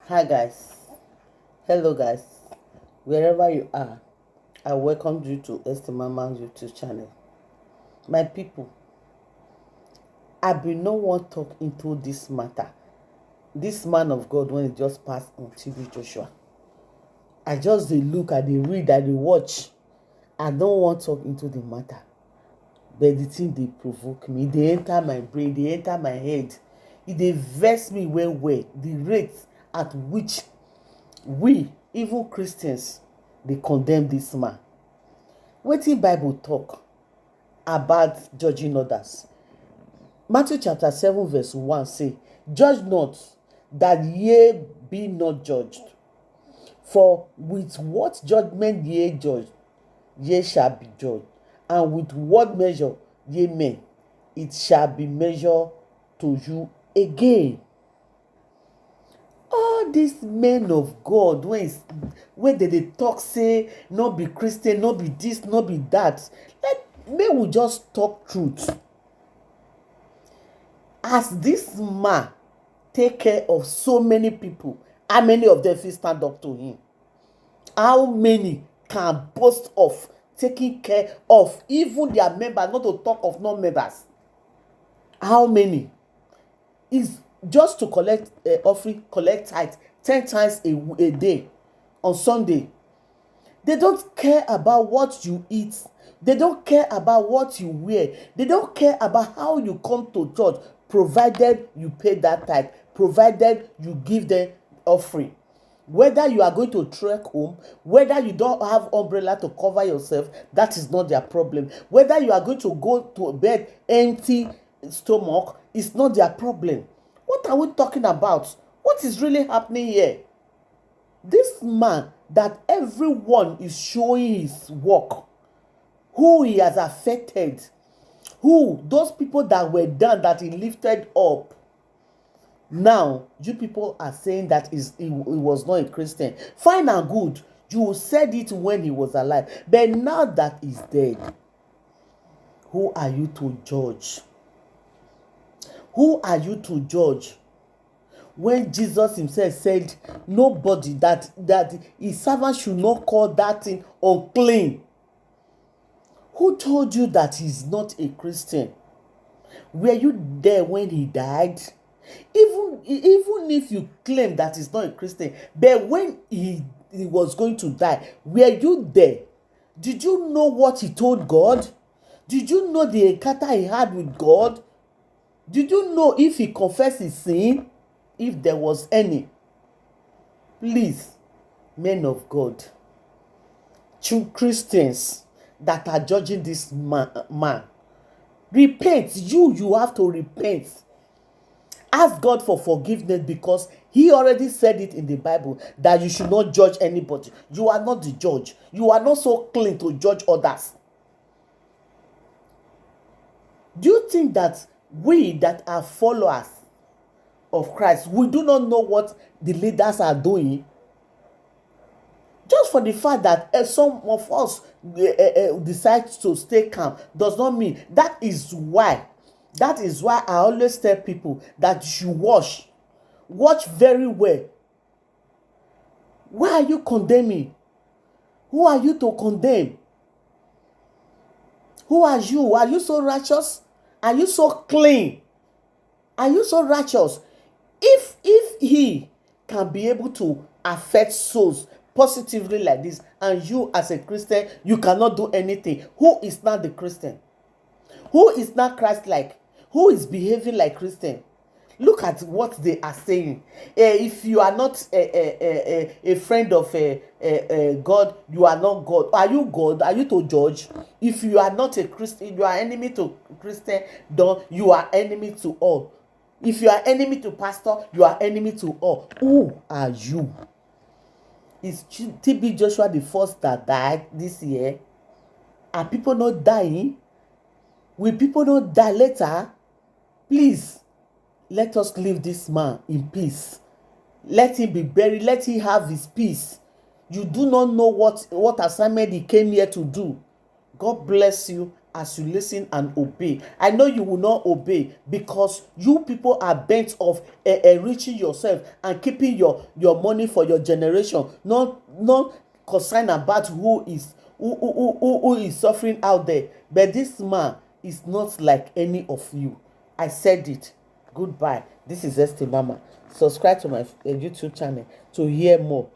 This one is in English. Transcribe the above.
Hi guys, hello guys, wherever you are, I welcome you to Esther Mama's YouTube channel. My people, I been no one talk into this matter. This man of God when he just passed on TB Joshua. I just dey look, I dey read, I dey watch. I don't want talk into the matter. But the thing dey provoke me, dey enter my brain, dey enter my head. E dey vex me well well. The rate at which we, even Christians, dey condemn this man. Wetin Bible talk about judging others? Matthew chapter 7 verse 1 say, "Judge not, that ye be not judged. For with what judgment ye judge, ye shall be judged. And with what measure ye meet, it shall be measured to you again." All these men of God when they talk say no be Christian, no be this, no be that, may we just talk truth. As this man take care of so many people, how many of them fit stand up to him? How many can boast of taking care of even their members, not to talk of non-members? How many? Is just to collect offering, collect tithe 10 times a day on Sunday. They don't care about what you eat. They don't care about what you wear. They don't care about how you come to church, provided you pay that tithe, provided you give them offering. Whether you are going to trek home, whether you don't have umbrella to cover yourself, that is not their problem. Whether you are going to go to bed empty stomach, it's not their problem. What are we talking about? What is really happening here? This man that everyone is showing his work, who he has affected, who those people that were down that he lifted up. Now you people are saying that he was not a Christian. Fine and good. You said it when he was alive, but now that he's dead, who are you to judge? Who are you to judge? When Jesus himself said nobody that his servant should not call that thing unclean. Who told you that he's not a Christian? Were you there when he died? Even if you claim that he's not a Christian, but when he was going to die, were you there? Did you know what he told God? Did you know the encounter he had with God? Did you know if he confessed his sin? If there was any? Please, men of God, true Christians that are judging this man, repent. You have to repent. Ask God for forgiveness, because he already said it in the Bible that you should not judge anybody. You are not the judge. You are not so clean to judge others. Do you think that we that are followers of Christ, we do not know what the leaders are doing? Just for the fact that some of us decide to stay calm does not mean. That is why I always tell people that you should watch very well. Why are you condemning? Who are you to condemn? Who are you? Are you so righteous? Are you so clean? Are you so righteous? If he can be able to affect souls positively like this, and you as a Christian, you cannot do anything, who is not the Christian? Who is not Christ-like? Who is behaving like Christian? Look at what they are saying. If you are not a friend of God, you are not God. Are you God? Are you to judge? If you are not a Christian, you are enemy to Christian, then you are enemy to all. If you are enemy to pastor, you are enemy to all. Who are you? Is TB Joshua the first that died this year? Are people not dying? Will people not die later? Please, let us leave this man in peace. Let him be buried. Let him have his peace. You do not know what assignment he came here to do. God bless you. as you listen and obey. I know you will not obey because you people are bent of enriching yourself and keeping your money for your generation, not concerned about who is suffering out there. But this man is not like any of you. I said it. Goodbye. This is Estee Mama. Subscribe to my YouTube channel to hear more.